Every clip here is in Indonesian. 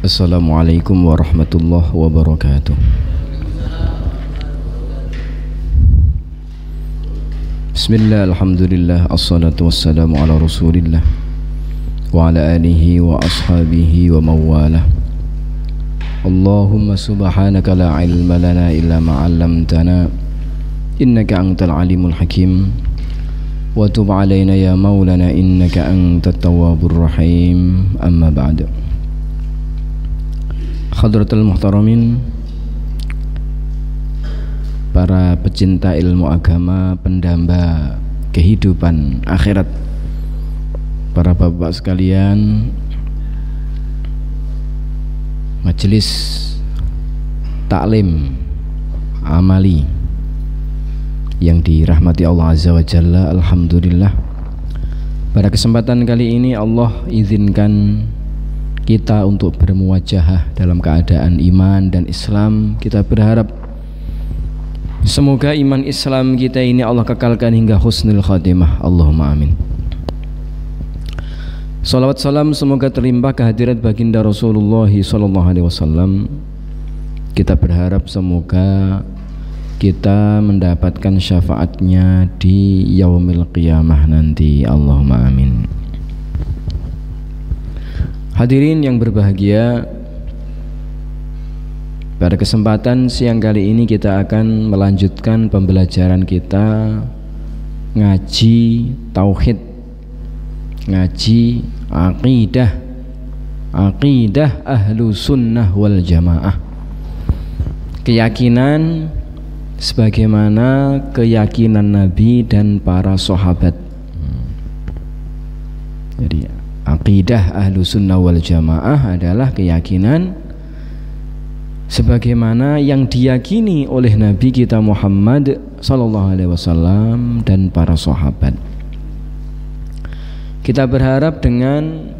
Assalamualaikum warahmatullahi wabarakatuh. Bismillah, alhamdulillah, assalatu wassalamu ala rasulillah wa ala alihi wa ashabihi wa mawalah. Allahumma subhanaka la ilma lana illa ma 'allamtana innaka antal alimul hakim wa tub alaina ya maulana innaka antat tawwabur rahim. Amma ba'du. Hadratul muhtaramin, para pecinta ilmu agama, pendamba kehidupan akhirat, para bapak sekalian, majelis taklim amali yang dirahmati Allah Azza wa Jalla. Alhamdulillah, pada kesempatan kali ini Allah izinkan kita untuk bermuwajahah dalam keadaan iman dan Islam. Kita berharap semoga iman Islam kita ini Allah kekalkan hingga husnul khatimah. Allahumma amin. Salawat salam semoga terlimpah kehadirat baginda Rasulullah sallallahu alaihi wasallam. Kita berharap semoga kita mendapatkan syafaatnya di yaumil qiyamah nanti. Allahumma amin. Hadirin yang berbahagia, pada kesempatan siang kali ini kita akan melanjutkan pembelajaran kita ngaji tauhid, ngaji aqidah ahlu sunnah wal jamaah, keyakinan sebagaimana keyakinan Nabi dan para sahabat. Jadi aqidah ahlu sunnah wal jamaah adalah keyakinan sebagaimana yang diyakini oleh Nabi kita Muhammad sallallahu alaihi wasallam dan para sahabat. Kita berharap dengan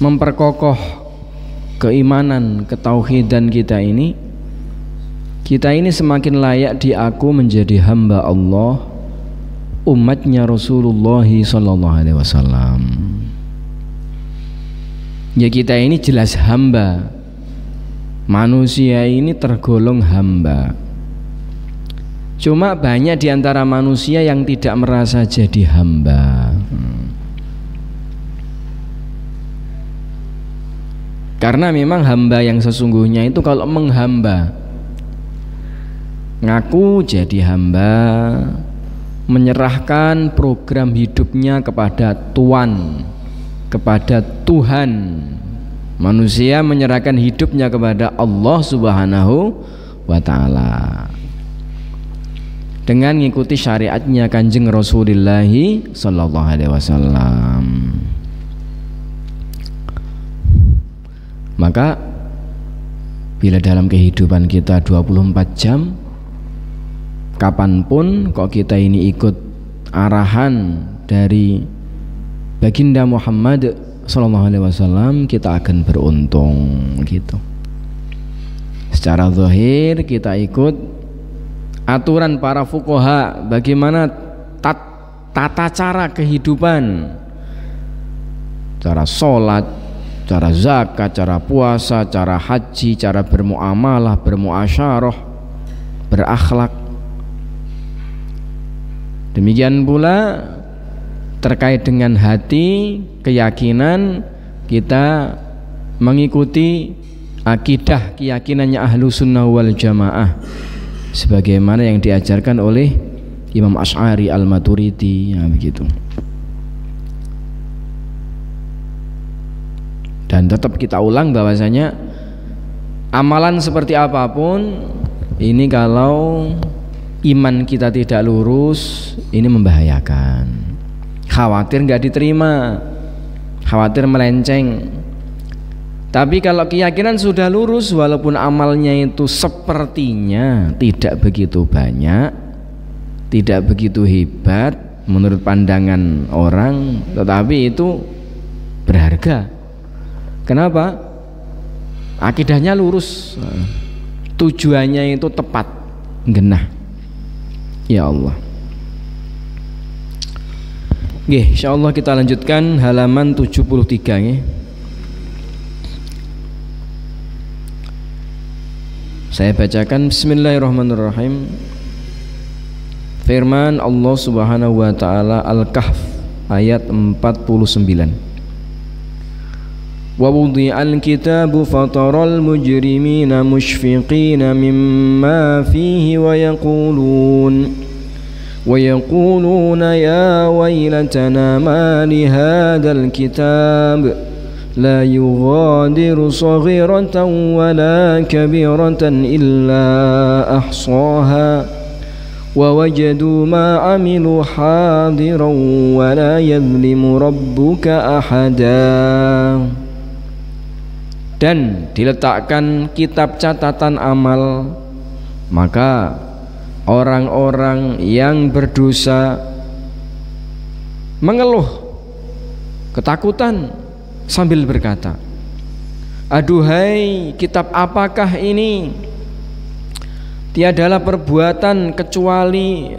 memperkokoh keimanan, ketauhidan kita ini semakin layak diaku menjadi hamba Allah, umatnya Rasulullah sallallahu alaihi wasallam. Ya, kita ini jelas hamba. Manusia ini tergolong hamba. Cuma banyak di antara manusia yang tidak merasa jadi hamba. Karena memang hamba yang sesungguhnya itu kalau menghamba, ngaku jadi hamba, menyerahkan program hidupnya kepada Tuhan, kepada Tuhan. Manusia menyerahkan hidupnya kepada Allah Subhanahu wa ta'ala dengan mengikuti syariatnya Kanjeng Rasulullah sallallahu alaihi wasallam. Maka bila dalam kehidupan kita 24 jam, kapanpun kok kita ini ikut arahan dari baginda Muhammad sallallahu alaihi wasallam, kita akan beruntung gitu. Secara zahir kita ikut aturan para fuqaha bagaimana tata cara kehidupan, cara sholat, cara zakat, cara puasa, cara haji, cara bermuamalah, bermuasyarah, berakhlak. Demikian pula terkait dengan hati, keyakinan, kita mengikuti akidah keyakinannya ahlu sunnah wal jamaah sebagaimana yang diajarkan oleh Imam Asy'ari al-Maturidi, ya begitu. Dan tetap kita ulang bahwasanya amalan seperti apapun ini kalau iman kita tidak lurus, ini membahayakan. Khawatir nggak diterima, khawatir melenceng. Tapi kalau keyakinan sudah lurus, walaupun amalnya itu sepertinya tidak begitu banyak, tidak begitu hebat menurut pandangan orang, tetapi itu berharga. Kenapa? Akidahnya lurus, tujuannya itu tepat, genah. Ya Allah. Nggih, insyaallah kita lanjutkan halaman 73 nggih. Saya bacakan bismillahirrahmanirrahim. Firman Allah Subhanahu wa taala Al-Kahf ayat 49. Wa wudi'al kitabu fataral mujrimina mushfiqina mimma fihi wa yaquluna ya waylatana ma li hadzal kitab la yughadiru saghiratan wala kabiratan illa ahsaha wa wajadu ma amilu hadiran wa la yadhlimu rabbuka ahada. Dan diletakkan kitab catatan amal, maka orang-orang yang berdosa mengeluh ketakutan sambil berkata, aduhai kitab apakah ini? Tiadalah perbuatan kecuali,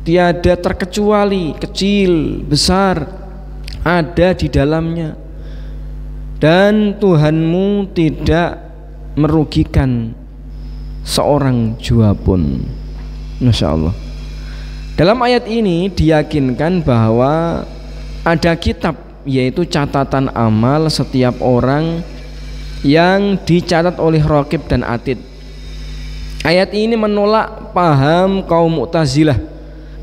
tiada terkecuali, kecil, besar ada di dalamnya, dan Tuhanmu tidak merugikan seorang jua pun. Masya Allah. Dalam ayat ini diyakinkan bahwa ada kitab, yaitu catatan amal setiap orang yang dicatat oleh Raqib dan Atid. Ayat ini menolak paham kaum Mu'tazilah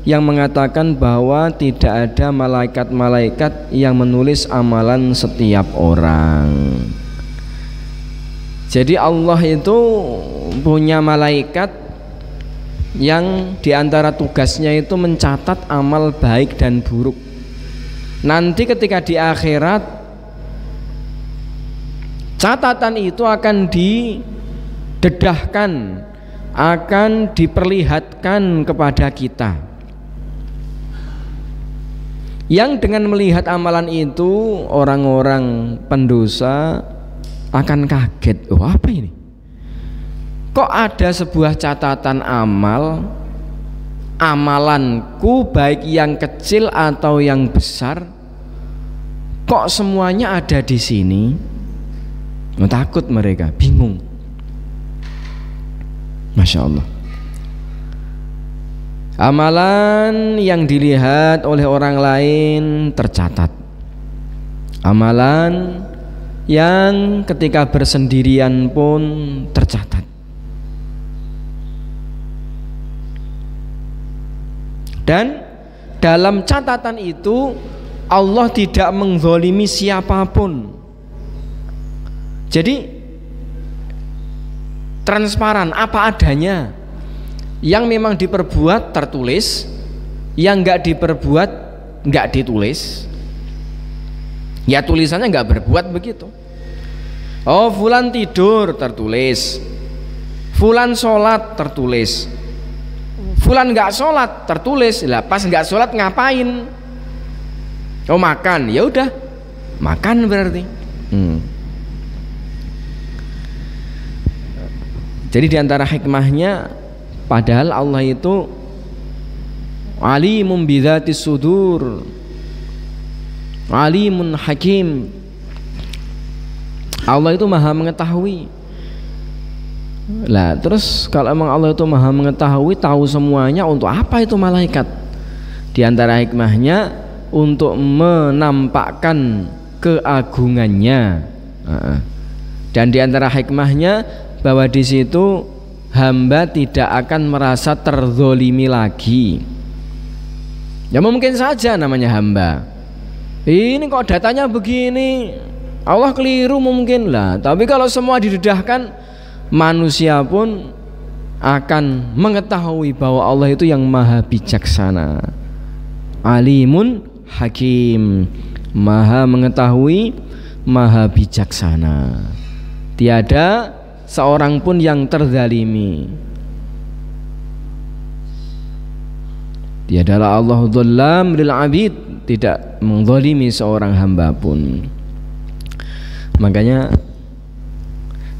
yang mengatakan bahwa tidak ada malaikat-malaikat yang menulis amalan setiap orang. Jadi Allah itu punya malaikat yang diantara tugasnya itu mencatat amal baik dan buruk. Nanti ketika di akhirat catatan itu akan didedahkan, akan diperlihatkan kepada kita, yang dengan melihat amalan itu orang-orang pendosa akan kaget. Oh, apa ini? Kok ada sebuah catatan amal, amalanku baik yang kecil atau yang besar, kok semuanya ada di sini? Takut mereka, bingung. Masya Allah. Amalan yang dilihat oleh orang lain tercatat, amalan yang ketika bersendirian pun tercatat. Dan dalam catatan itu Allah tidak menzalimi siapapun. Jadi transparan, apa adanya. Yang memang diperbuat tertulis, yang enggak diperbuat enggak ditulis. Ya tulisannya enggak berbuat begitu. Oh, fulan tidur tertulis, fulan sholat tertulis, fulan enggak sholat tertulis. Lah pas enggak sholat ngapain? Oh, makan. Ya udah, makan berarti. Jadi diantara hikmahnya, padahal Allah itu alimun bidzatis sudur, alimun hakim. Allah itu maha mengetahui. Lah terus kalau emang Allah itu maha mengetahui, tahu semuanya, untuk apa itu malaikat? Di antara hikmahnya untuk menampakkan keagungannya. Dan di antara hikmahnya bahwa di situ hamba tidak akan merasa terzolimi lagi. Ya mungkin saja namanya hamba, ini kok datanya begini, Allah keliru mungkin lah. Tapi kalau semua didedahkan, manusia pun akan mengetahui bahwa Allah itu yang maha bijaksana, alimun hakim, maha mengetahui, maha bijaksana. Tiada seorang pun yang terzalimi. Tiadalah Allah dzallam lil abid, tidak menzalimi seorang hamba pun. Makanya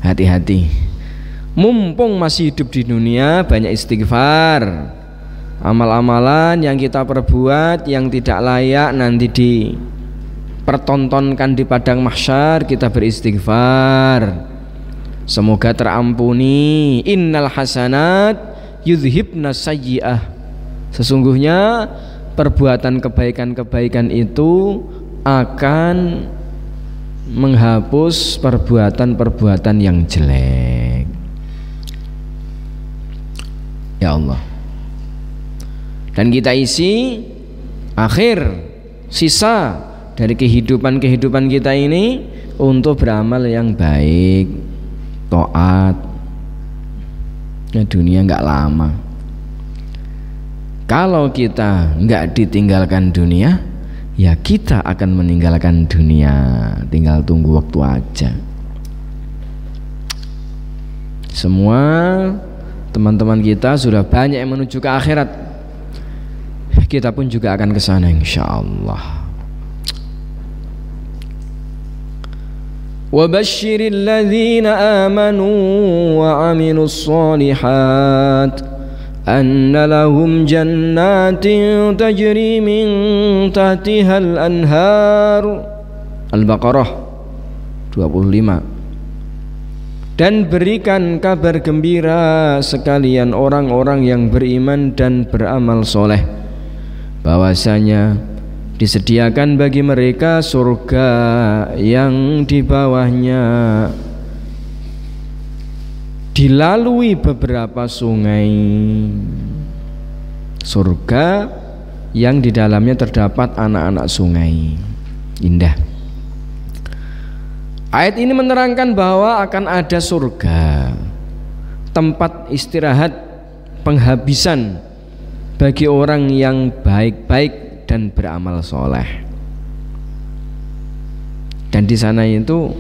hati-hati, mumpung masih hidup di dunia, banyak istighfar. Amal-amalan yang kita perbuat yang tidak layak nanti dipertontonkan di padang mahsyar, kita beristighfar. semoga terampuni. Innal hasanat yudhibna sayyi'ah, sesungguhnya perbuatan kebaikan-kebaikan itu akan menghapus perbuatan-perbuatan yang jelek. Ya Allah, dan kita isi akhir sisa dari kehidupan kita ini untuk beramal yang baik, taat. Ya, dunia nggak lama. Kalau kita nggak ditinggalkan dunia, ya kita akan meninggalkan dunia. Tinggal tunggu waktu aja. Semua teman-teman kita sudah banyak yang menuju ke akhirat. Kita pun juga akan ke sana insyaallah. Wa basyiril ladzina amanu wa 'amilus shalihat anna lahum jannatin tajri min tahtihal anhar. Al-Baqarah 25. Dan berikan kabar gembira sekalian orang-orang yang beriman dan beramal soleh, bahwasanya disediakan bagi mereka surga yang di bawahnya dilalui beberapa sungai. Surga yang di dalamnya terdapat anak-anak sungai. Indah. Ayat ini menerangkan bahwa akan ada surga, tempat istirahat penghabisan bagi orang yang baik-baik dan beramal soleh. Dan di sana itu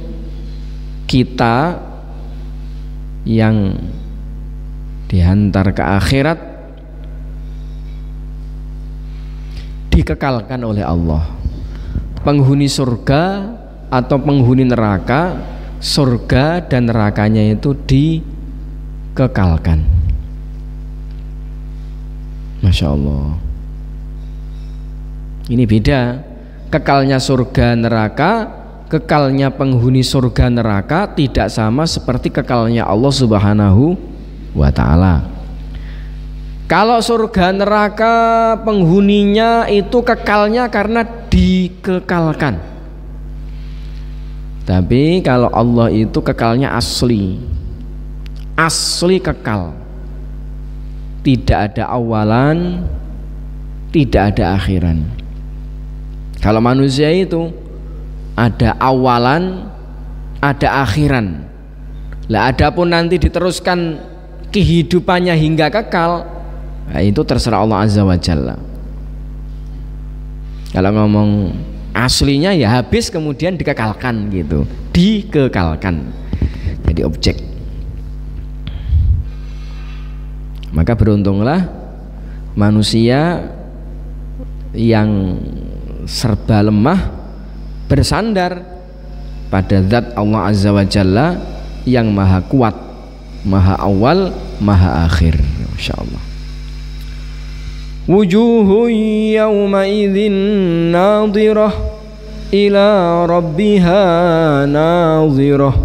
kita yang dihantar ke akhirat dikekalkan oleh Allah. Penghuni surga atau penghuni neraka, surga dan nerakanya itu dikekalkan. Masya Allah. Ini beda. Kekalnya surga neraka, kekalnya penghuni surga neraka tidak sama seperti kekalnya Allah Subhanahu wa ta'ala. Kalau surga neraka penghuninya itu kekalnya karena dikekalkan. Tapi kalau Allah itu kekalnya asli. Asli kekal. Tidak ada awalan, tidak ada akhiran. Kalau manusia itu ada awalan, ada akhiran. Lah adapun nanti diteruskan kehidupannya hingga kekal, nah itu terserah Allah Azza wa Jalla. Kalau ngomong aslinya ya habis kemudian dikekalkan gitu, dikekalkan jadi objek. Maka beruntunglah manusia yang serba lemah bersandar pada zat Allah Azza wa Jalla yang maha kuat, maha awal, maha akhir. Insyaallah. Wujuhun yawma idzin nadhirah ila rabbiha nadhirah.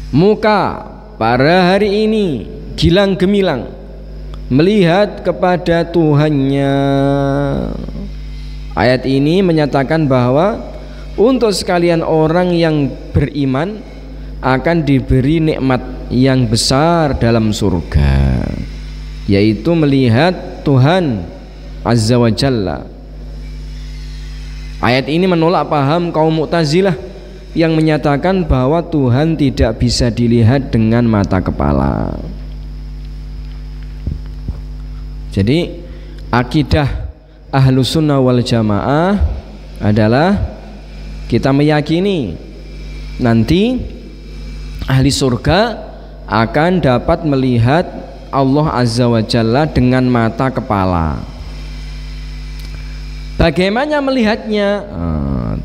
Muka pada hari ini gilang gemilang melihat kepada Tuhannya. Ayat ini menyatakan bahwa untuk sekalian orang yang beriman akan diberi nikmat yang besar dalam surga, yaitu melihat Tuhan Azza wa Jalla. Ayat ini menolak paham kaum Mu'tazilah yang menyatakan bahwa Tuhan tidak bisa dilihat dengan mata kepala. Jadi akidah Ahlus Sunnah wal Jamaah adalah kita meyakini nanti ahli surga akan dapat melihat Allah Azza wa Jalla dengan mata kepala. Bagaimana melihatnya?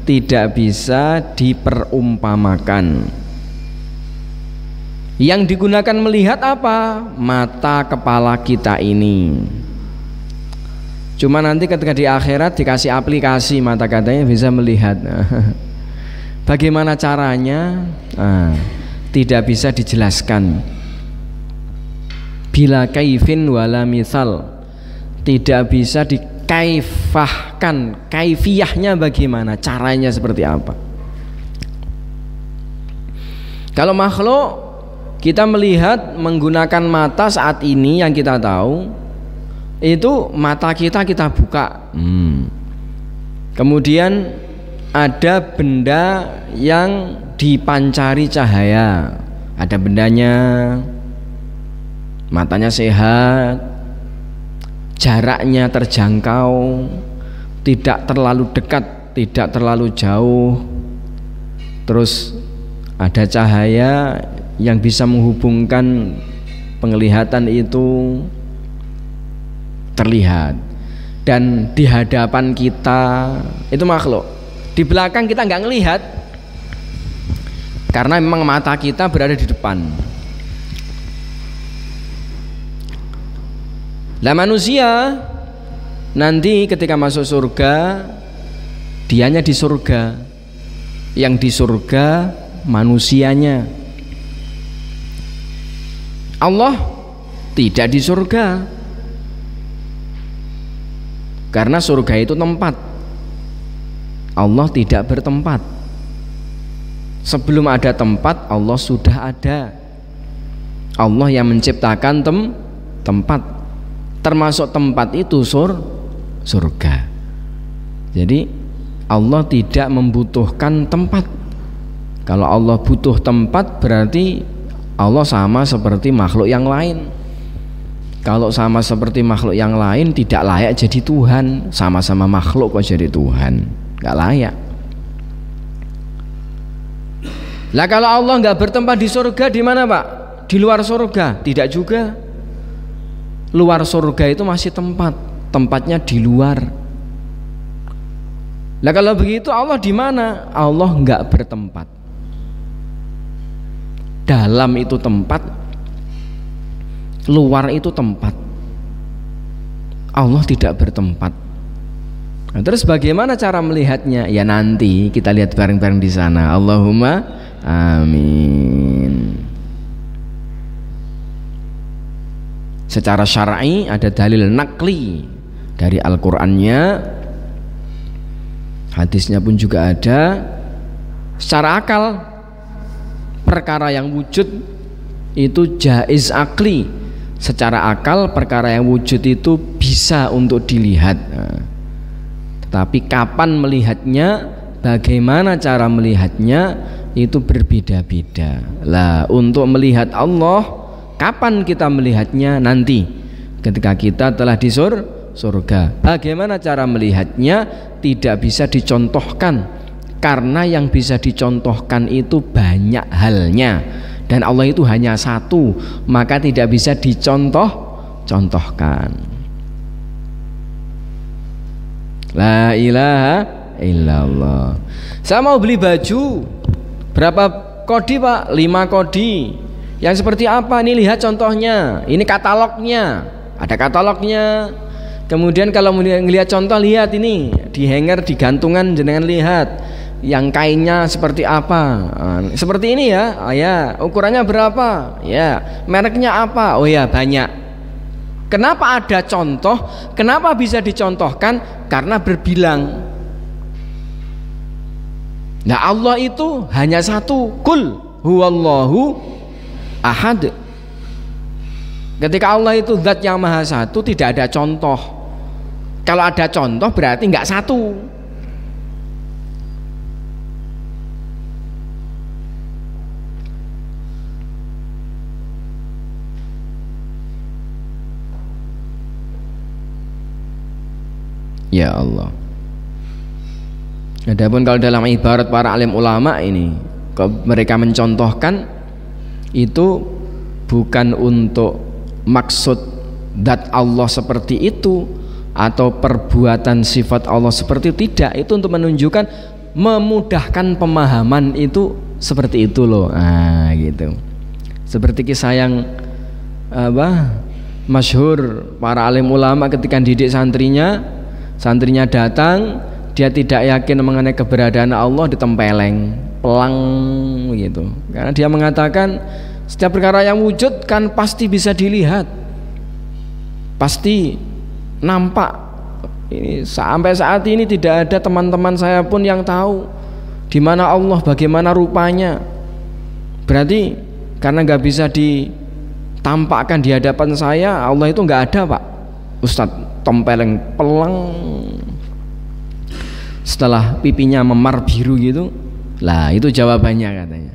Tidak bisa diperumpamakan. Yang digunakan melihat apa? Mata kepala kita ini. Cuma nanti ketika di akhirat dikasih aplikasi mata katanya bisa melihat. Bagaimana caranya? Tidak bisa dijelaskan. Bila kaifin wala misal, tidak bisa dikaifahkan. Kaifiyahnya bagaimana? Caranya seperti apa? Kalau makhluk, kita melihat menggunakan mata saat ini yang kita tahu, itu mata kita buka. Kemudian ada benda yang dipancari cahaya, ada bendanya, matanya sehat, jaraknya terjangkau, tidak terlalu dekat, tidak terlalu jauh, terus ada cahaya yang bisa menghubungkan penglihatan itu terlihat, dan di hadapan kita itu makhluk. Di belakang kita nggak ngelihat karena memang mata kita berada di depan. Lah manusia nanti ketika masuk surga, dianya di surga, yang di surga manusianya. Allah tidak di surga, karena surga itu tempat, Allah tidak bertempat. Sebelum ada tempat, Allah sudah ada. Allah yang menciptakan tempat, termasuk tempat itu surga. Jadi Allah tidak membutuhkan tempat. Kalau Allah butuh tempat, berarti Allah sama seperti makhluk yang lain. Kalau sama seperti makhluk yang lain, tidak layak jadi Tuhan. Sama-sama makhluk kok jadi Tuhan, nggak layak. Lah kalau Allah nggak bertempat di surga, di mana Pak? Di luar surga? Tidak juga. Luar surga itu masih tempat, tempatnya di luar. Lah kalau begitu Allah di mana? Allah nggak bertempat. Dalam itu tempat, luar itu tempat. Allah tidak bertempat. Nah, terus bagaimana cara melihatnya? Ya nanti kita lihat bareng-bareng di sana. Allahumma amin. Secara syar'i ada dalil nakli dari Al-Qur'annya, hadisnya pun juga ada. Secara akal, perkara yang wujud itu jaiz akli. Secara akal perkara yang wujud itu bisa untuk dilihat. Tetapi kapan melihatnya, bagaimana cara melihatnya, itu berbeda-beda. Lah untuk melihat Allah, kapan kita melihatnya? Nanti ketika kita telah di surga. Bagaimana cara melihatnya? Tidak bisa dicontohkan, karena yang bisa dicontohkan itu banyak halnya, dan Allah itu hanya satu, maka tidak bisa dicontohkan. La ilaha illallah. Saya mau beli baju, berapa kodi Pak? 5 kodi. Yang seperti apa? Ini lihat contohnya, ini katalognya, ada katalognya. Kemudian kalau melihat contoh, lihat ini di hanger, di gantungan, jenengan lihat yang kainnya seperti apa. Seperti ini ya, ya. Ukurannya berapa? Ya. Mereknya apa? Oh ya, banyak. Kenapa ada contoh? Kenapa bisa dicontohkan? Karena berbilang. Nah Allah itu hanya satu. Kul huwallahu ahad. Ketika Allah itu zat yang maha satu, tidak ada contoh. Kalau ada contoh berarti nggak satu. Ya Allah. Adapun kalau dalam ibarat para alim ulama ini, mereka mencontohkan itu bukan untuk maksud zat Allah seperti itu atau perbuatan sifat Allah seperti itu, tidak. Itu untuk menunjukkan, memudahkan pemahaman itu seperti itu loh. Gitu. Seperti kisah yang masyhur para alim ulama ketika didik santrinya datang, dia tidak yakin mengenai keberadaan Allah, ditempeleng, pelang gitu. Karena dia mengatakan setiap perkara yang wujud kan pasti bisa dilihat, pasti nampak. Ini sampai saat ini tidak ada teman-teman saya pun yang tahu di mana Allah, bagaimana rupanya. Berarti karena nggak bisa ditampakkan di hadapan saya, Allah itu nggak ada, Pak Ustadz. Tempeleng pelang setelah pipinya memar biru gitu. Lah itu jawabannya katanya.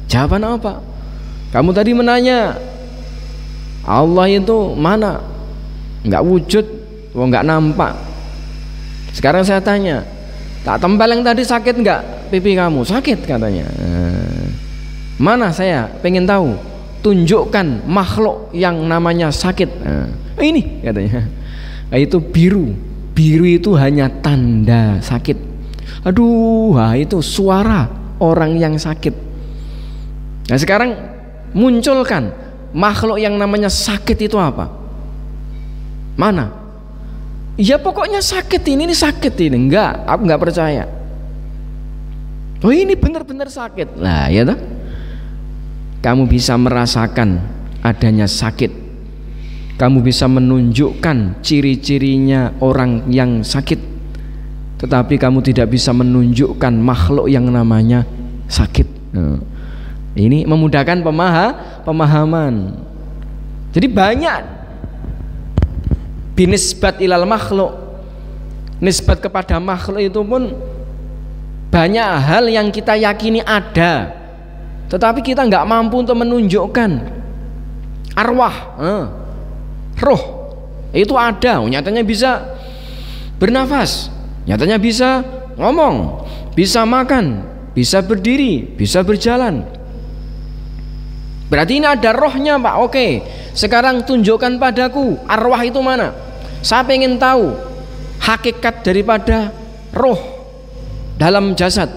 Jawaban apa? Kamu tadi menanya Allah itu mana? Nggak wujud, nggak nampak. Sekarang saya tanya, tak tempeleng tadi sakit nggak pipi kamu? Sakit katanya. Mana saya pengen tahu, tunjukkan makhluk yang namanya sakit. Ini katanya. Itu biru itu hanya tanda sakit. Aduh, itu suara orang yang sakit. Nah sekarang munculkan makhluk yang namanya sakit itu apa? Mana? Ya pokoknya sakit ini sakit ini. Enggak, aku enggak percaya. Oh ini benar-benar sakit. Nah ya toh, kamu bisa merasakan adanya sakit, kamu bisa menunjukkan ciri-cirinya orang yang sakit, tetapi kamu tidak bisa menunjukkan makhluk yang namanya sakit. Ini memudahkan pemahaman. Jadi banyak binisbat ilal makhluk, nisbat kepada makhluk itu pun banyak hal yang kita yakini ada, tetapi kita nggak mampu untuk menunjukkan. Arwah, roh itu ada, nyatanya bisa bernafas, nyatanya bisa ngomong, bisa makan, bisa berdiri, bisa berjalan. Berarti ini ada rohnya, Pak. Oke, sekarang tunjukkan padaku arwah itu mana. Saya pengen tahu hakikat daripada roh dalam jasad.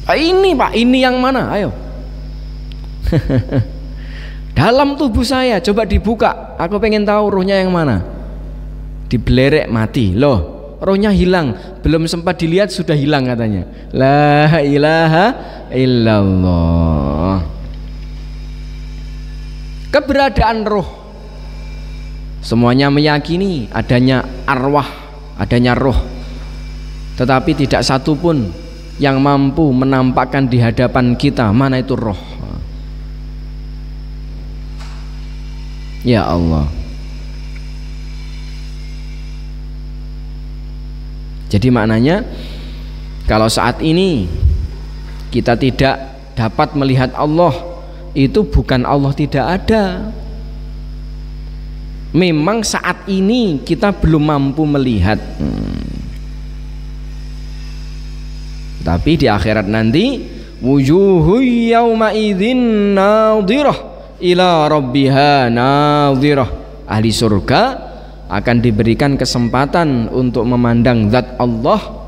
Ini Pak, ini yang mana? Ayo. Dalam tubuh saya coba dibuka. Aku pengen tahu rohnya yang mana. Dibelerek mati. Loh, rohnya hilang. Belum sempat dilihat sudah hilang katanya. La ilaha illallah. Keberadaan roh, semuanya meyakini adanya arwah, adanya roh, tetapi tidak satu pun yang mampu menampakkan di hadapan kita mana itu roh. Ya Allah. Jadi maknanya kalau saat ini kita tidak dapat melihat Allah, itu bukan Allah tidak ada. Memang saat ini kita belum mampu melihat. Tapi di akhirat nanti wujuhu yawma idzin nadhirah ila rabbiha nadhirah. Ahli surga akan diberikan kesempatan untuk memandang zat Allah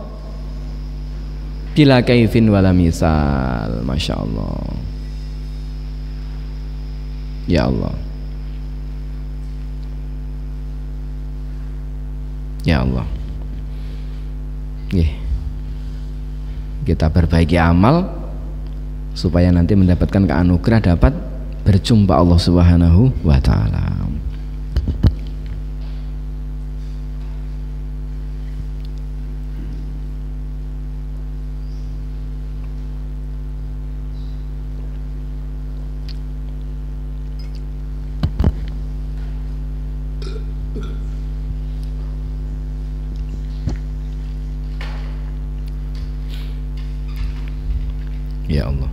bila kaifin wala misal. Masya Allah. Ya Allah. Ya Allah. Kita perbaiki amal supaya nanti mendapatkan keanugerah dapat berjumpa Allah Subhanahu wa ta'ala. Ya Allah.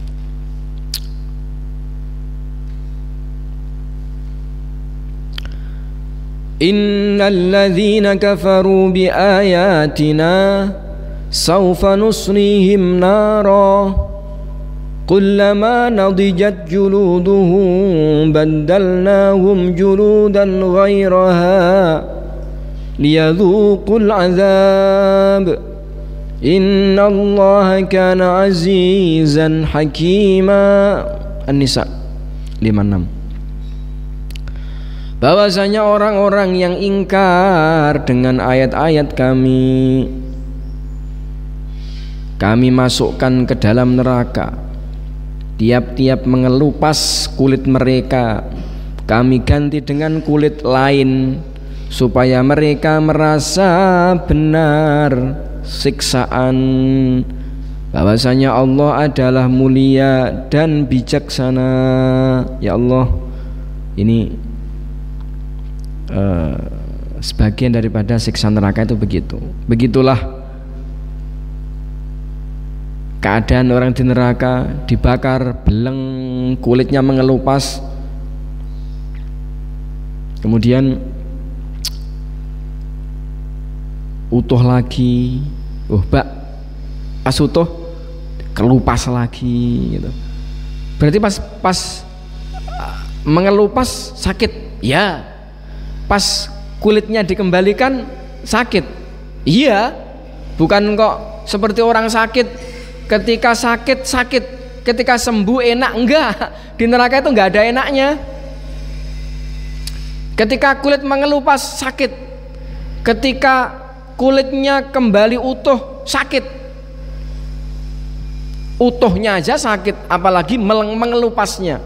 Innal ladzina kafaru bi ayatina sawfa nusrihim nara kullama nadijat juluduhum baddalnahum juludan ghairaha liyadhuqul azab. Inna Allah kana azizan hakima. An-Nisa 56. Bahwasanya orang-orang yang ingkar dengan ayat-ayat kami kami masukkan ke dalam neraka. Tiap-tiap mengelupas kulit mereka, kami ganti dengan kulit lain, supaya mereka merasa benar siksaan bahwasanya Allah adalah mulia dan bijaksana. Ya Allah, ini sebagian daripada siksa neraka itu begitu. Begitulah keadaan orang di neraka, dibakar beleng, kulitnya mengelupas, kemudian utuh lagi. Pas utuh kelupas lagi gitu. Berarti pas mengelupas sakit, ya. Pas kulitnya dikembalikan sakit, iya. Bukan kok seperti orang sakit, ketika sakit, ketika sembuh enak. Enggak, di neraka itu enggak ada enaknya. Ketika kulit mengelupas sakit, ketika kulitnya kembali utuh sakit. Utuhnya aja sakit, apalagi mengelupasnya.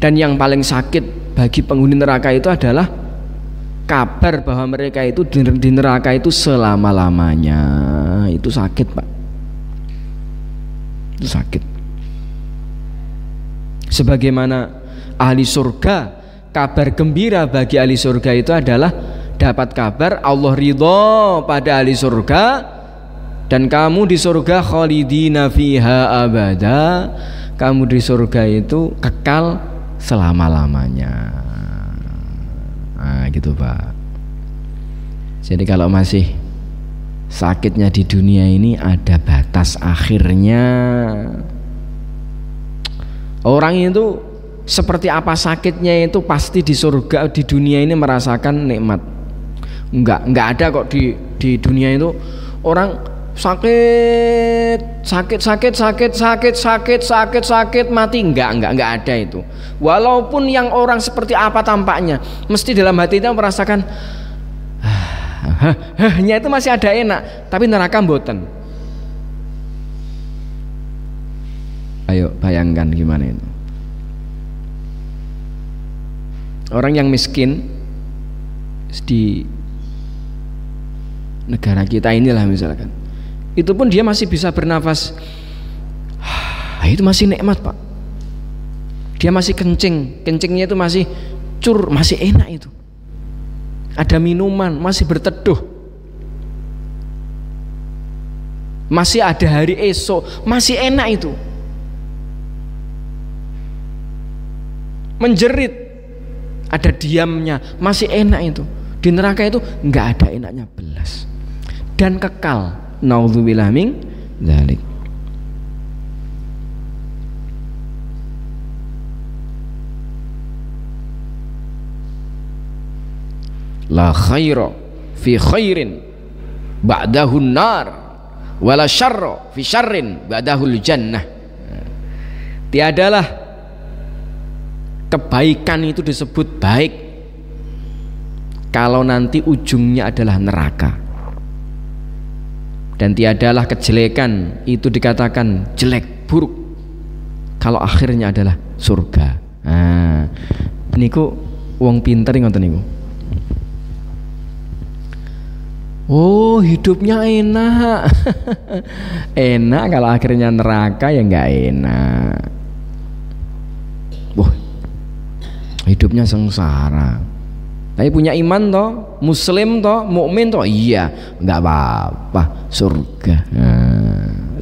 Dan yang paling sakit bagi penghuni neraka itu adalah kabar bahwa mereka itu di neraka itu selama-lamanya. Itu sakit, Pak. Itu sakit. Sebagaimana ahli surga, kabar gembira bagi ahli surga itu adalah dapat kabar Allah ridho pada ahli surga, dan kamu di surga khalidina fiha abada, kamu di surga itu kekal selama-lamanya. Nah gitu Pak. Jadi kalau masih sakitnya di dunia ini ada batas akhirnya. Orang itu seperti apa sakitnya itu pasti di surga, di dunia ini merasakan nikmat. Enggak ada kok di dunia itu orang sakit mati, enggak ada itu. Walaupun yang orang seperti apa tampaknya, mesti dalam hatinya merasakan nya itu masih ada enak, tapi neraka mboten. Ayo bayangkan gimana itu. Orang yang miskin di negara kita inilah misalkan, itu pun dia masih bisa bernafas, itu masih nikmat Pak. Dia masih kencingnya itu masih masih enak itu. Ada minuman, masih berteduh, masih ada hari esok, masih enak itu. Menjerit, ada diamnya, masih enak itu. Di neraka itu nggak ada enaknya belas dan kekal. Naudzubillah min dzalik. La khaira fi khairin ba'dahu nar wala syarra fi syarrin ba'dahul jannah. Tiadalah kebaikan itu disebut baik kalau nanti ujungnya adalah neraka, dan tiadalah kejelekan itu dikatakan jelek buruk kalau akhirnya adalah surga. Nah, niku wong pinter ngoten niku. Oh, hidupnya enak. Enak kalau akhirnya neraka ya nggak enak. Wah, hidupnya sengsara. Tapi punya iman toh, muslim toh, mukmin toh, iya, nggak apa-apa, surga.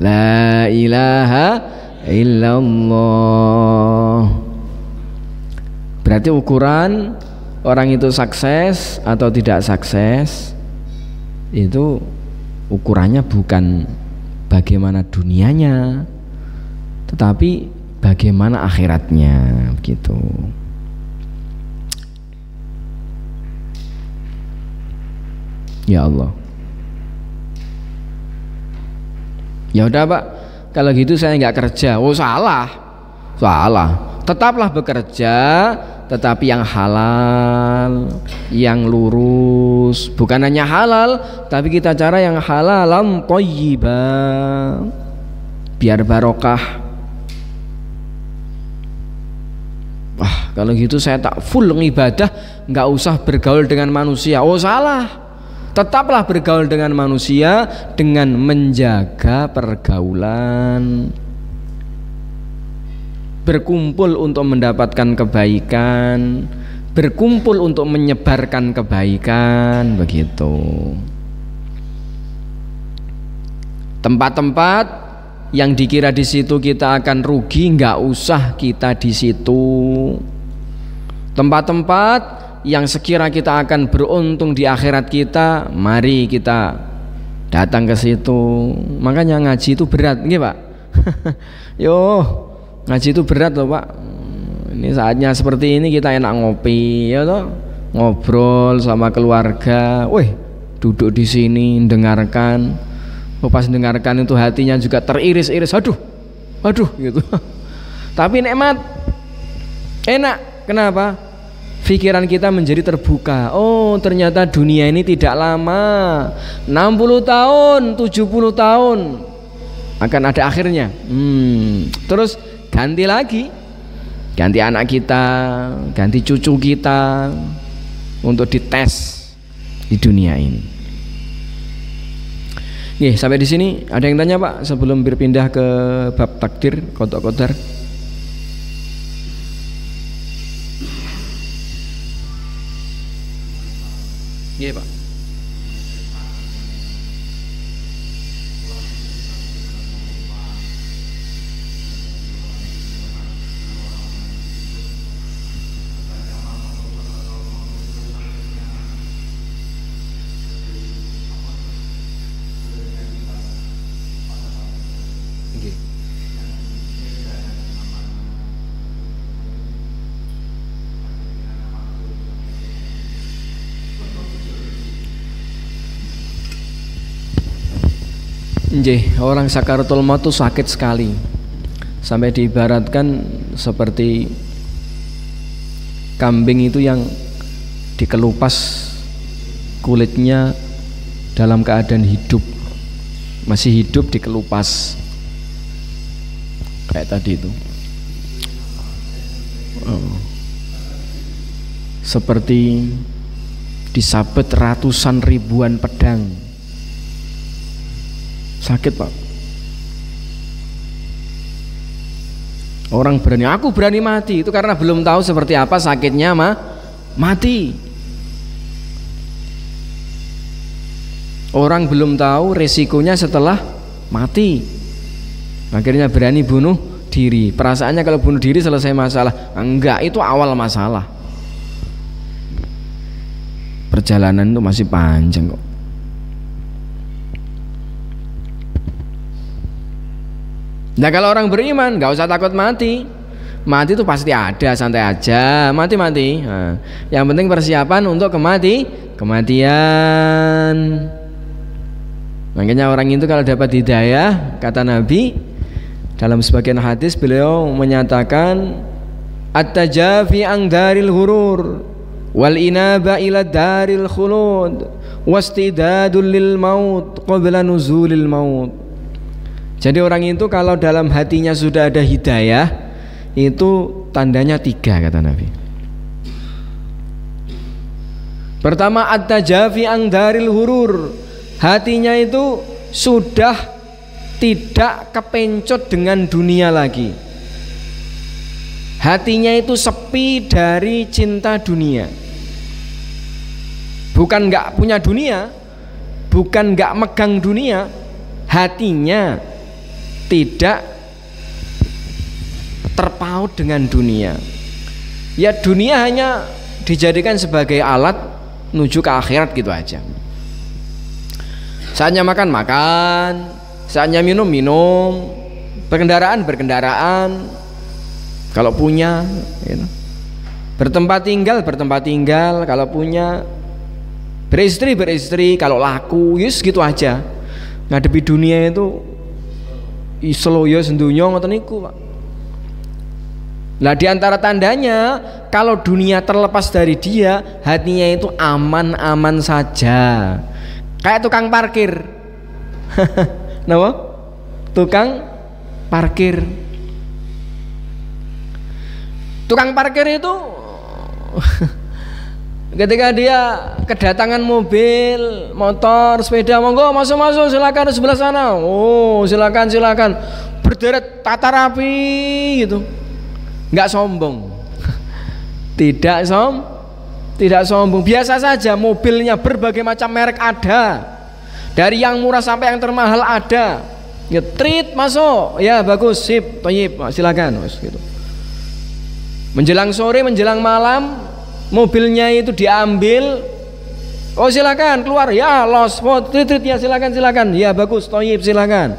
La ilaha illallah. Berarti ukuran orang itu sukses atau tidak sukses itu ukurannya bukan bagaimana dunianya, tetapi bagaimana akhiratnya, begitu. Ya Allah. Ya udah Pak, kalau gitu saya nggak kerja. Oh salah. Tetaplah bekerja, tetapi yang halal, yang lurus. Bukan hanya halal, tapi kita cara yang halalan thayyiban, biar barokah. Wah, kalau gitu saya tak full ngibadah, nggak usah bergaul dengan manusia. Oh salah. Tetaplah bergaul dengan manusia dengan menjaga pergaulan. Berkumpul untuk mendapatkan kebaikan, berkumpul untuk menyebarkan kebaikan, begitu. Tempat-tempat yang dikira di situ kita akan rugi, nggak usah kita di situ. Tempat-tempat yang sekira kita akan beruntung di akhirat kita, mari kita datang ke situ. Makanya ngaji itu berat, nggih Pak. Yo, ngaji itu berat loh Pak. Ini saatnya seperti ini kita enak ngopi, ya toh, ngobrol sama keluarga. Wih, duduk di sini, dengarkan. Oh, pas dengarkan itu hatinya juga teriris-iris. Aduh, gitu. Tapi nikmat, enak. Kenapa? Pikiran kita menjadi terbuka. Oh, ternyata dunia ini tidak lama. 60 tahun, 70 tahun akan ada akhirnya. Terus ganti lagi. Ganti anak kita, ganti cucu kita untuk dites di dunia ini. Nih, sampai di sini ada yang tanya Pak sebelum berpindah ke bab takdir qada qadar? Iya Pak. Orang sakaratul maut itu sakit sekali, sampai diibaratkan seperti kambing itu yang dikelupas kulitnya dalam keadaan hidup, masih hidup dikelupas kayak tadi itu. Seperti disabet ratusan ribuan pedang. Sakit Pak. Orang berani, aku berani mati, itu karena belum tahu seperti apa sakitnya mati. Orang belum tahu resikonya setelah mati, akhirnya berani bunuh diri. Perasaannya kalau bunuh diri selesai masalah. Enggak, itu awal masalah. Perjalanan itu masih panjang kok. Nah kalau orang beriman nggak usah takut mati. Mati itu pasti ada, santai aja. Mati. Nah, yang penting persiapan untuk kematian. Makanya orang itu kalau dapat hidayah, kata Nabi dalam sebagian hadis, beliau menyatakan at-tajafi ang daril hurur wal inaba ila daril khulud wastidadul lil maut qabla nuzulil maut. Jadi orang itu kalau dalam hatinya sudah ada hidayah, itu tandanya 3 kata Nabi. Pertama at-tajafi ang daril hurur, hatinya itu sudah tidak kepencut dengan dunia lagi. Hatinya itu sepi dari cinta dunia. Bukan nggak punya dunia, bukan nggak megang dunia, hatinya tidak terpaut dengan dunia. Ya dunia hanya dijadikan sebagai alat menuju ke akhirat gitu aja. Saatnya makan, saatnya minum, berkendaraan, kalau punya, gitu. Bertempat tinggal, kalau punya, beristri, kalau laku, yes gitu aja. Ngadepi dunia itu isloyo sendunya ngoten niku Pak. Nah, di antara tandanya kalau dunia terlepas dari dia, hatinya itu aman-aman saja. Kayak tukang parkir. Napa? Tukang parkir. Tukang parkir itu ketika dia kedatangan mobil, motor, sepeda, monggo masuk silakan sebelah sana. Oh, silakan. Berderet tata rapi gitu. Enggak sombong. Tidak sombong, biasa saja. Mobilnya berbagai macam merek ada. Dari yang murah sampai yang termahal ada. Ya, treat masuk. Ya, bagus, sip, toyib, silakan, gitu. Menjelang sore, menjelang malam, mobilnya itu diambil. Oh, silakan keluar. Ya, los, treat ya, silakan. Ya, bagus, toyib, silakan.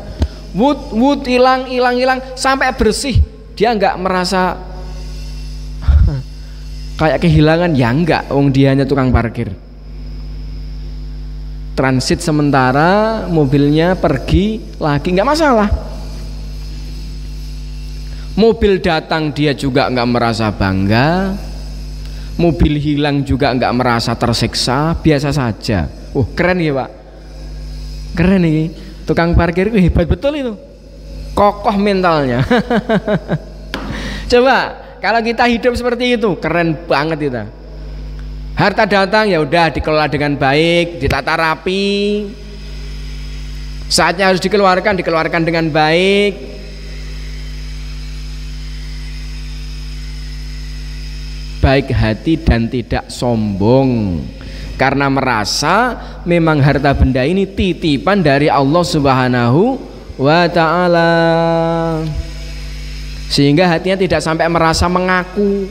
Wood hilang sampai bersih. Dia nggak merasa kayak kehilangan, ya enggak, wong dia hanya tukang parkir. Transit sementara, mobilnya pergi lagi, nggak masalah. Mobil datang dia juga nggak merasa bangga, mobil hilang juga nggak merasa tersiksa, biasa saja. Keren ya Pak, keren nih, tukang parkir itu hebat betul itu, kokoh mentalnya. Coba kalau kita hidup seperti itu, keren banget kita. Harta datang ya udah dikelola dengan baik, ditata rapi. Saatnya harus dikeluarkan dengan baik. Baik hati dan tidak sombong, karena merasa memang harta benda ini titipan dari Allah Subhanahu wa ta'ala, sehingga hatinya tidak sampai merasa mengaku.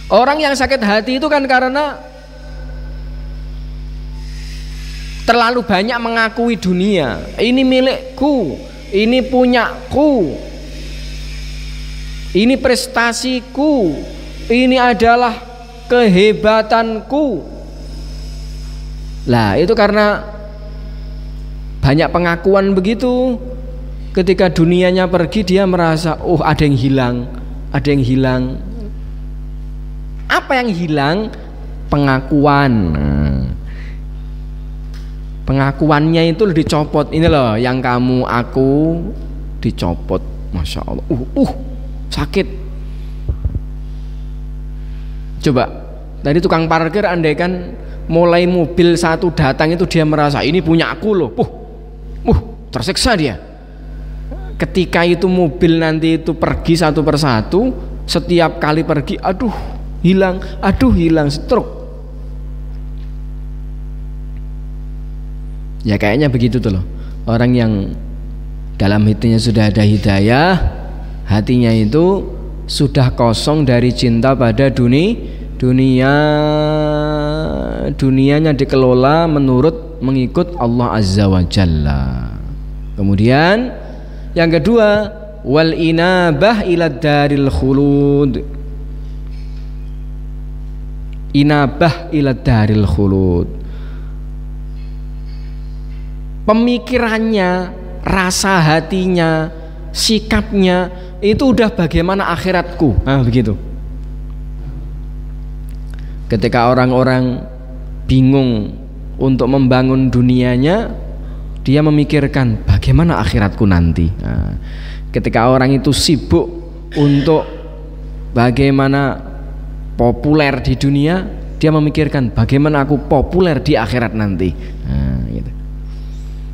Orang yang sakit hati itu kan karena terlalu banyak mengakui dunia. Ini milikku, ini punyaku, ini prestasiku, ini adalah kehebatanku. Lah itu karena banyak pengakuan begitu. Ketika dunianya pergi, dia merasa ada yang hilang. Apa yang hilang? Pengakuan. Pengakuannya itu dicopot. Ini loh yang kamu aku, dicopot. Masya Allah. Sakit. Coba tadi tukang parkir, andaikan mulai mobil satu datang itu dia merasa ini punya aku loh. Tersiksa dia. Ketika itu mobil nanti itu pergi satu persatu, setiap kali pergi, hilang, stroke. Ya kayaknya begitu tuh loh. Orang yang dalam hatinya sudah ada hidayah, hatinya itu sudah kosong dari cinta pada dunianya dikelola mengikut Allah Azza wa Jalla. Kemudian yang kedua, wal inabah ila daril khulud. Inabah ila daril khulud. Pemikirannya, rasa hatinya, sikapnya itu udah bagaimana akhiratku. Begitu. Ketika orang-orang bingung untuk membangun dunianya, dia memikirkan bagaimana akhiratku nanti. Ketika orang itu sibuk untuk bagaimana populer di dunia, dia memikirkan bagaimana aku populer di akhirat nanti. Gitu.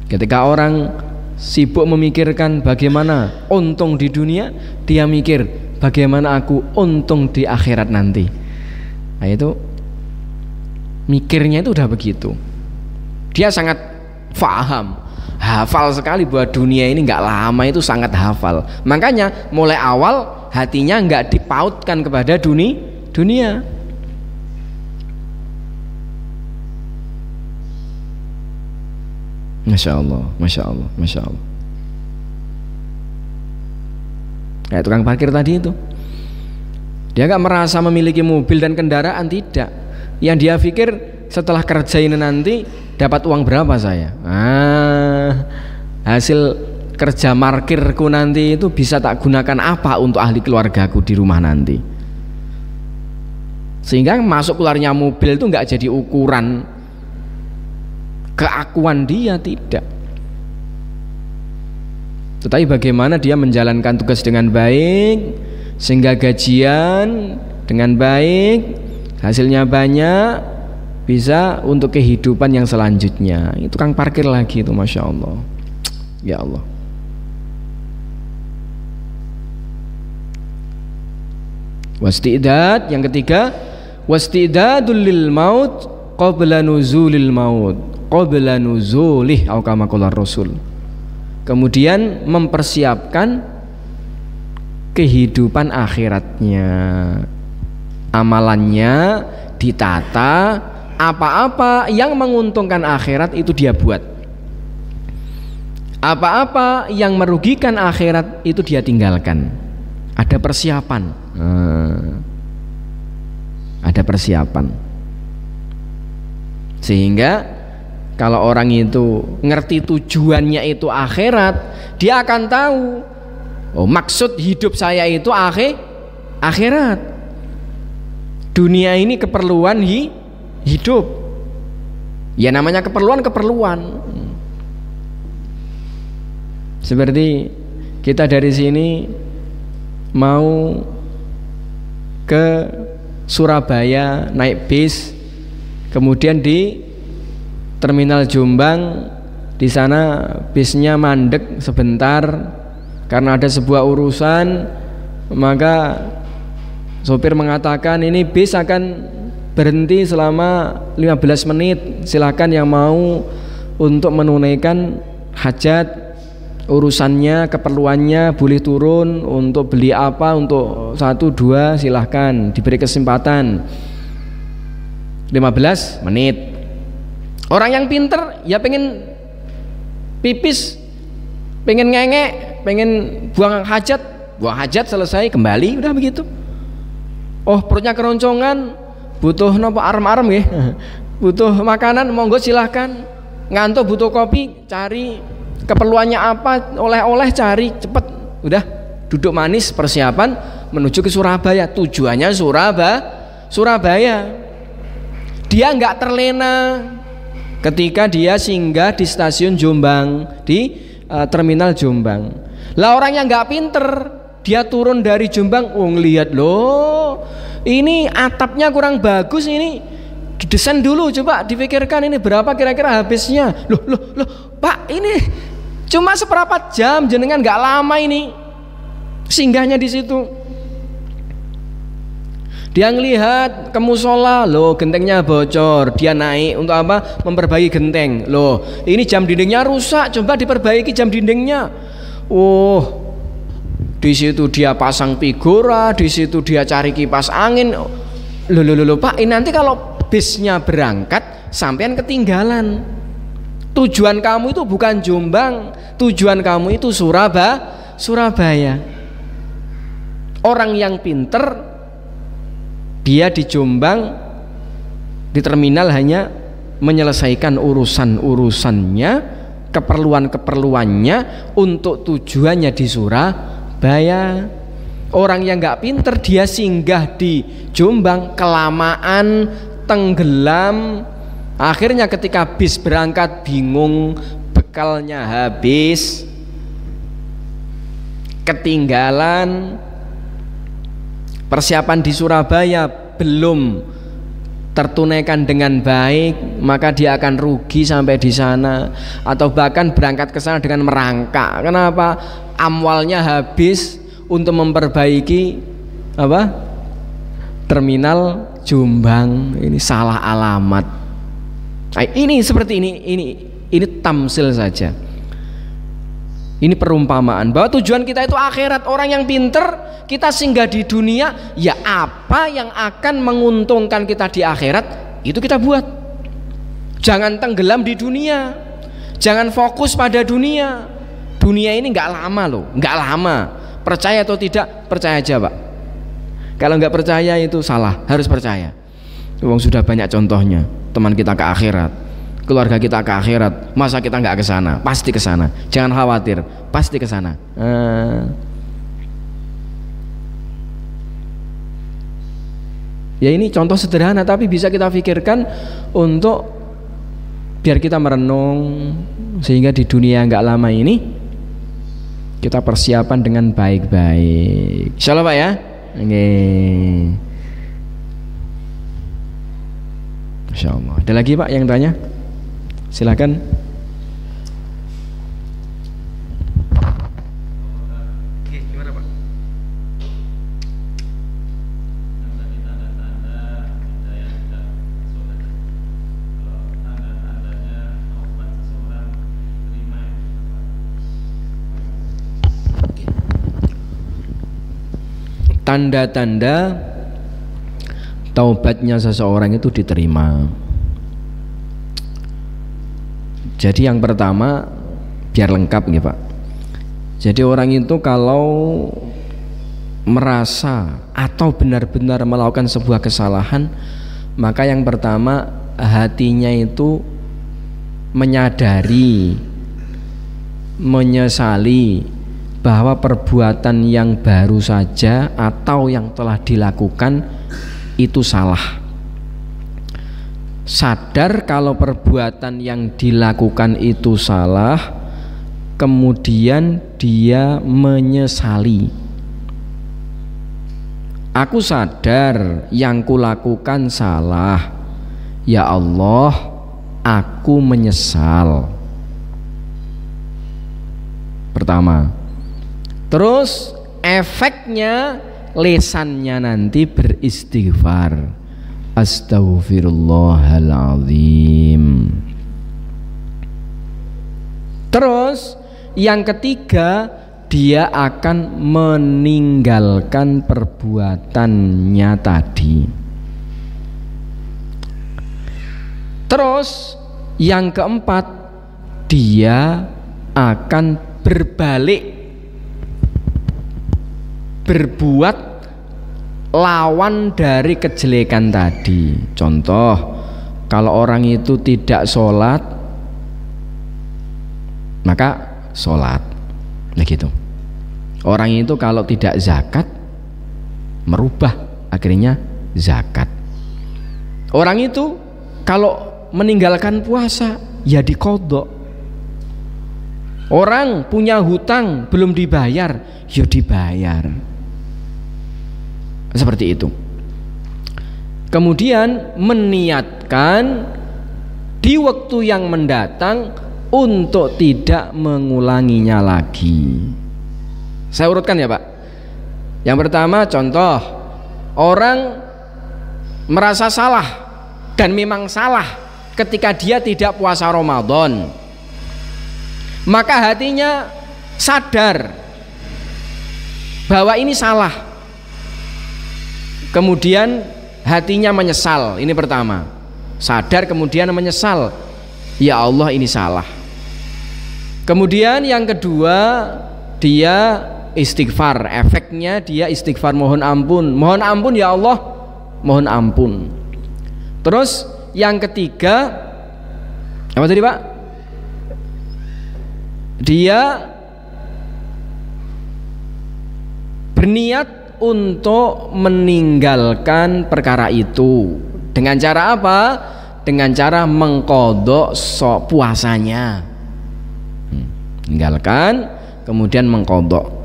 Ketika orang sibuk memikirkan bagaimana untung di dunia, dia mikir bagaimana aku untung di akhirat nanti. Nah itu mikirnya itu udah begitu. Dia sangat hafal sekali bahwa dunia ini nggak lama, itu sangat hafal. Makanya mulai awal hatinya nggak dipautkan kepada dunia. Masya Allah. Kayak tukang parkir tadi itu, dia nggak merasa memiliki mobil dan kendaraan, tidak. Yang dia pikir setelah kerja ini nanti dapat uang berapa saya. Hasil kerja markirku nanti itu bisa tak gunakan apa untuk ahli keluargaku di rumah nanti. Sehingga masuk keluarnya mobil itu nggak jadi ukuran keakuan dia, tidak. Tetapi bagaimana dia menjalankan tugas dengan baik sehingga gajian dengan baik, hasilnya banyak, bisa untuk kehidupan yang selanjutnya. Itu tukang parkir lagi itu, Masya Allah. Ya Allah. Wastidad yang ketiga, wastidadul lil maut qabla nuzulil maut, qabla nuzulih atau kama qala Rasul. Kemudian mempersiapkan kehidupan akhiratnya, amalannya ditata, apa-apa yang menguntungkan akhirat itu dia buat, apa-apa yang merugikan akhirat itu dia tinggalkan. Ada persiapan, ada persiapan, sehingga kalau orang itu ngerti tujuannya itu akhirat, dia akan tahu, oh maksud hidup saya itu akhirat. Dunia ini keperluan hidup. Ya namanya keperluan. Seperti kita dari sini mau ke Surabaya naik bis, kemudian di Terminal Jombang, di sana bisnya mandek sebentar karena ada sebuah urusan, maka sopir mengatakan ini bis akan berhenti selama 15 menit, silakan yang mau untuk menunaikan hajat urusannya, keperluannya boleh turun, untuk beli apa, untuk 1, 2 silahkan, diberi kesempatan 15 menit. Orang yang pinter ya pengen pipis, pengen ngengek, pengen buang hajat selesai kembali, udah begitu. Oh perutnya keroncongan, butuh nopo arem-arem ya, butuh makanan, monggo silahkan. Ngantuk butuh kopi, cari. Keperluannya apa, oleh-oleh cari, cepet, udah duduk manis, persiapan menuju ke Surabaya. Tujuannya Surabaya. Dia nggak terlena ketika dia singgah di stasiun Jombang, di terminal Jombang. Lah orang yang nggak pinter, dia turun dari Jombang, ngelihat loh, ini atapnya kurang bagus, ini didesain dulu, coba dipikirkan ini berapa kira-kira habisnya. Loh Pak, ini cuma seperempat jam, jenengan nggak lama ini singgahnya di situ. Dia ngelihat ke musola, loh gentengnya bocor, dia naik untuk apa? Memperbaiki genteng. Loh ini jam dindingnya rusak, coba diperbaiki jam dindingnya. Oh di situ dia pasang figura, di situ dia cari kipas angin. Loh Pak, ini nanti kalau bisnya berangkat sampean ketinggalan. Tujuan kamu itu bukan Jombang, tujuan kamu itu Surabaya. Orang yang pinter, dia di Jombang di terminal hanya menyelesaikan urusan-urusannya, keperluan-keperluannya untuk tujuannya di Surabaya. Orang yang nggak pinter, dia singgah di Jombang kelamaan, tenggelam. Akhirnya ketika bis berangkat bingung, bekalnya habis, ketinggalan. Persiapan di Surabaya belum tertunaikan dengan baik, maka dia akan rugi sampai di sana, atau bahkan berangkat ke sana dengan merangkak. Kenapa? Amwalnya habis untuk memperbaiki apa? Terminal Jombang. Ini salah alamat. Ini seperti ini tamsil saja. Ini perumpamaan bahwa tujuan kita itu akhirat. Orang yang pinter, kita singgah di dunia, ya apa yang akan menguntungkan kita di akhirat itu kita buat. Jangan tenggelam di dunia, jangan fokus pada dunia. Dunia ini nggak lama loh, nggak lama. Percaya atau tidak, percaya aja Pak. Kalau nggak percaya itu salah, harus percaya. Wong sudah banyak contohnya, teman kita ke akhirat, keluarga kita ke akhirat, masa kita nggak ke sana? Pasti ke sana. Jangan khawatir, pasti ke sana. Ya ini contoh sederhana tapi bisa kita pikirkan untuk biar kita merenung sehingga di dunia nggak lama ini kita persiapan dengan baik-baik. Insyaallah Pak ya. Insyaallah. Ada lagi Pak yang tanya? Silakan. Gimana Pak? Tanda-tanda taubatnya seseorang itu diterima. Jadi yang pertama biar lengkap nih Pak. Jadi orang itu kalau merasa atau benar-benar melakukan sebuah kesalahan, maka yang pertama hatinya itu menyadari, menyesali bahwa perbuatan yang baru saja atau yang telah dilakukan itu salah. Sadar kalau perbuatan yang dilakukan itu salah, kemudian dia menyesali. Aku sadar yang kulakukan salah. Ya Allah, aku menyesal. Pertama. Terus efeknya lesannya nanti beristighfar. Astaghfirullahaladzim. Terus yang ketiga, dia akan meninggalkan perbuatannya tadi. Terus yang keempat, dia akan berbalik berbuat lawan dari kejelekan tadi. Contoh, kalau orang itu tidak sholat, maka sholat. Nah gitu. Orang itu kalau tidak zakat, merubah akhirnya zakat. Orang itu kalau meninggalkan puasa, ya diqodho. Orang punya hutang belum dibayar, ya dibayar. Seperti itu. Kemudian meniatkan di waktu yang mendatang untuk tidak mengulanginya lagi. Saya urutkan ya Pak. Yang pertama contoh, orang merasa salah dan memang salah ketika dia tidak puasa Ramadan, maka hatinya sadar bahwa ini salah, kemudian hatinya menyesal. Ini pertama, sadar kemudian menyesal, ya Allah ini salah. Kemudian yang kedua, dia istighfar. Efeknya dia istighfar, mohon ampun ya Allah, mohon ampun. Terus yang ketiga apa tadi Pak? Dia berniat untuk meninggalkan perkara itu. Dengan cara apa? Dengan cara mengqodho puasanya. Tinggalkan, kemudian mengqodho.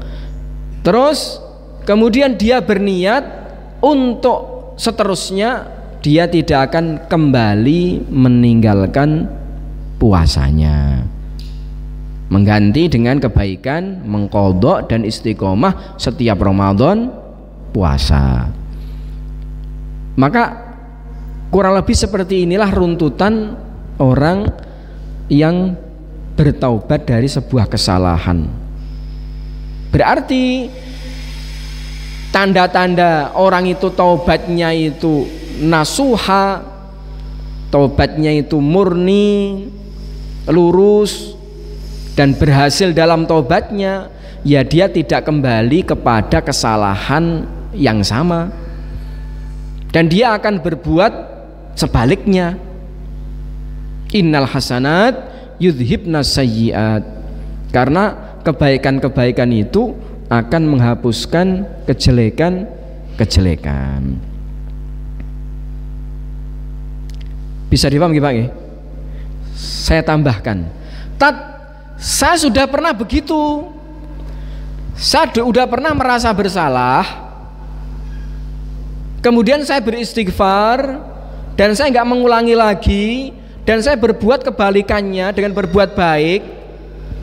Terus kemudian dia berniat untuk seterusnya dia tidak akan kembali meninggalkan puasanya, mengganti dengan kebaikan, mengqodho dan istiqomah setiap Ramadan puasa. Maka kurang lebih seperti inilah runtutan orang yang bertaubat dari sebuah kesalahan. Berarti tanda-tanda orang itu taubatnya itu nasuha, taubatnya itu murni, lurus dan berhasil dalam taubatnya, ya dia tidak kembali kepada kesalahan yang sama dan dia akan berbuat sebaliknya. Innal hasanat yudhibnas sayyiat. Karena kebaikan-kebaikan itu akan menghapuskan kejelekan-kejelekan. Bisa dipahami Pak? Saya tambahkan, saya sudah pernah begitu. Saya sudah pernah merasa bersalah, kemudian saya beristighfar dan saya nggak mengulangi lagi, dan saya berbuat kebalikannya dengan berbuat baik.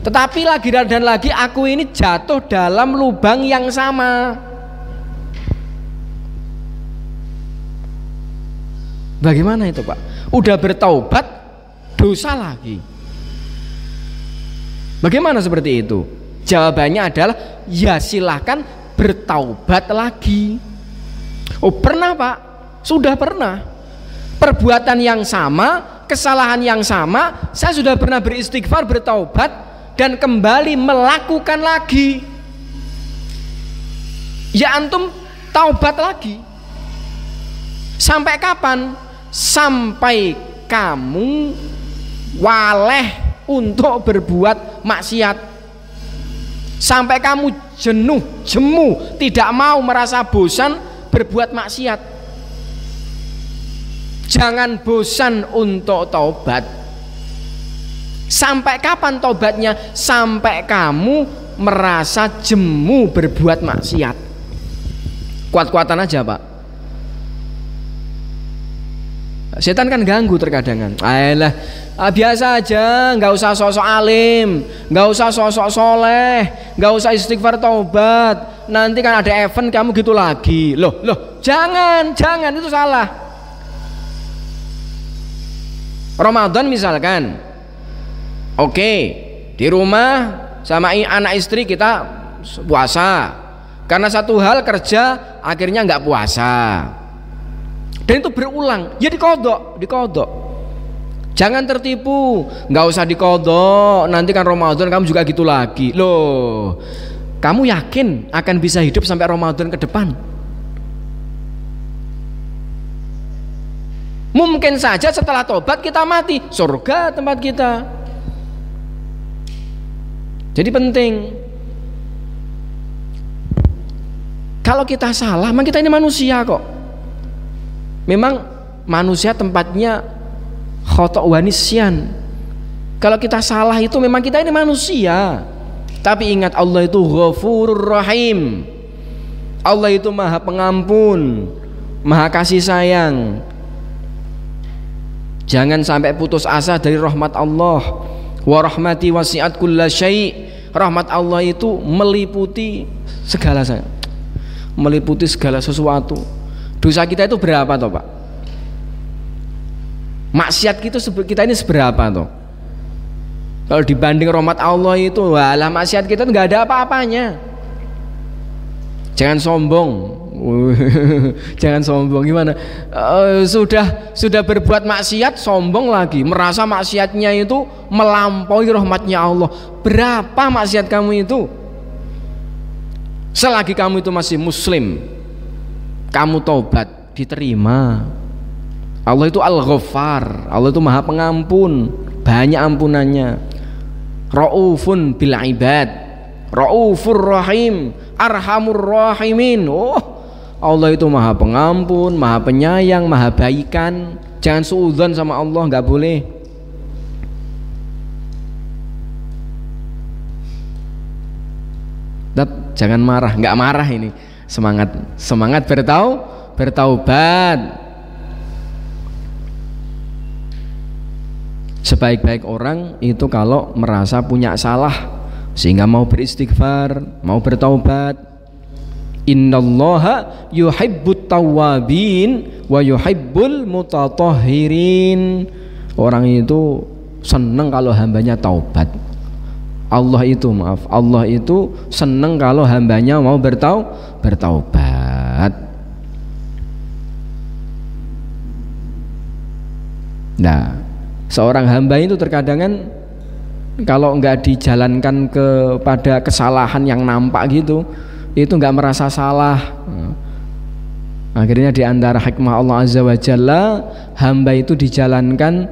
Tetapi lagi dan lagi aku ini jatuh dalam lubang yang sama. Bagaimana itu Pak? Udah bertaubat, dosa lagi. Bagaimana seperti itu? Jawabannya adalah ya silahkan bertaubat lagi. Oh pernah Pak? Sudah pernah. Perbuatan yang sama, kesalahan yang sama, saya sudah pernah beristighfar, bertaubat, dan kembali melakukan lagi. Ya antum taubat lagi. Sampai kapan? Sampai kamu waleh untuk berbuat maksiat. Sampai kamu jenuh, jemu, tidak mau, merasa bosan berbuat maksiat. Jangan bosan untuk taubat. Sampai kapan taubatnya? Sampai kamu merasa jemu berbuat maksiat. Kuat-kuatan aja Pak. Setan kan ganggu terkadangan. Ayolah, biasa aja, nggak usah sosok alim, nggak usah sosok soleh, nggak usah istighfar taubat. Nanti kan ada event kamu gitu lagi. Loh, jangan itu salah. Ramadan misalkan, oke, di rumah sama anak istri kita puasa. Karena satu hal kerja, akhirnya nggak puasa. Dan itu berulang, ya dikodok. Jangan tertipu, nggak usah dikodok, nanti kan Ramadan kamu juga gitu lagi. Loh, kamu yakin akan bisa hidup sampai Ramadan ke depan? Mungkin saja setelah tobat kita mati, surga tempat kita. Jadi penting, kalau kita salah, memang kita ini manusia kok. Memang manusia tempatnya khotok wa nisyan. Kalau kita salah itu memang kita ini manusia. Tapi ingat, Allah itu Ghafurur Rahim. Allah itu Maha Pengampun, Maha Kasih Sayang. Jangan sampai putus asa dari rahmat Allah. Wa rahmati wasi'at kulla syai'. Rahmat Allah itu meliputi segala sesuatu. Dosa kita itu berapa toh Pak? Maksiat kita ini seberapa toh? Kalau dibanding rahmat Allah itu, walah maksiat kita nggak ada apa-apanya. Jangan sombong. Jangan sombong. Gimana? Sudah berbuat maksiat, sombong lagi, merasa maksiatnya itu melampaui rahmatnya Allah. Berapa maksiat kamu itu? Selagi kamu itu masih muslim, kamu taubat, diterima. Allah itu Al-Ghaffar, Allah itu Maha Pengampun, banyak ampunannya. Raufun bil ibad, Raufur Rahim, Arhamur Rahimin. Oh, Allah itu Maha Pengampun, Maha Penyayang, Maha Baikan. Jangan suudzon sama Allah, nggak boleh. Jangan marah, nggak marah ini. Semangat bertaubat. Sebaik-baik orang itu kalau merasa punya salah sehingga mau beristighfar, mau bertaubat. Innallaha yuhibbut tawwabin wa yuhibbul mutatahhirin. Orang itu senang kalau hambanya taubat. Allah itu senang kalau hambanya mau bertaubat. Nah, seorang hamba itu terkadang kalau enggak dijalankan kepada kesalahan yang nampak gitu, itu enggak merasa salah. Akhirnya di antara hikmah Allah Azza wa Jalla, hamba itu dijalankan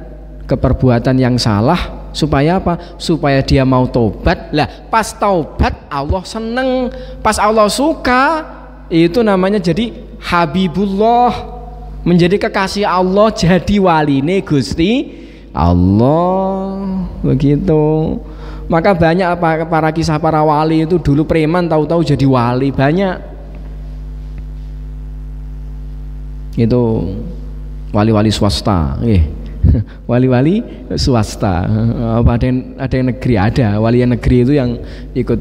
keperbuatan yang salah supaya apa? Supaya dia mau tobat. Lah pas taubat Allah seneng, pas Allah suka, itu namanya jadi Habibullah, menjadi kekasih Allah, jadi waline Gusti Allah. Begitu. Maka banyak para kisah para wali itu dulu preman tahu-tahu jadi wali, banyak. Itu wali-wali swasta, wali-wali swasta. Apa ada yang negeri, ada wali yang negeri itu yang ikut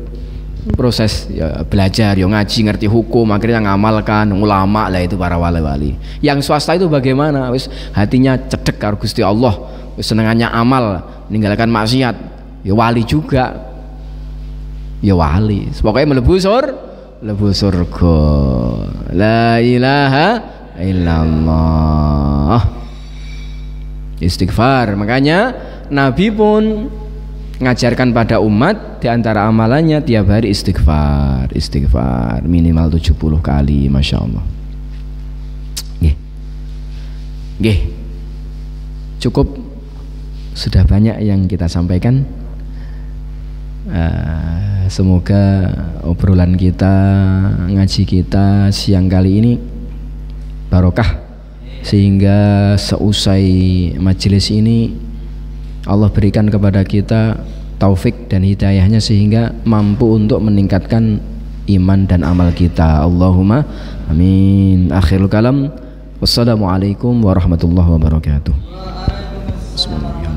proses ya, belajar, ya ngaji, ngerti hukum, akhirnya ngamalkan, ulama lah, itu para wali-wali. Yang swasta itu bagaimana? Wis hatinya cedek karo Gusti Allah, wis senengannya amal, meninggalkan maksiat, ya wali juga, ya wali. Pokoknya mlebu surga. La ilaha illallah. Istighfar. Makanya Nabi pun ngajarkan pada umat, di antara amalannya tiap hari istighfar minimal 70 kali. Masya Allah. Nggih. Cukup, sudah banyak yang kita sampaikan. Semoga obrolan kita, ngaji kita siang kali ini barokah, sehingga seusai majelis ini Allah berikan kepada kita taufik dan hidayahnya sehingga mampu untuk meningkatkan iman dan amal kita. Allahumma amin. Akhirul kalam, wassalamualaikum warahmatullahi wabarakatuh. Bismillah.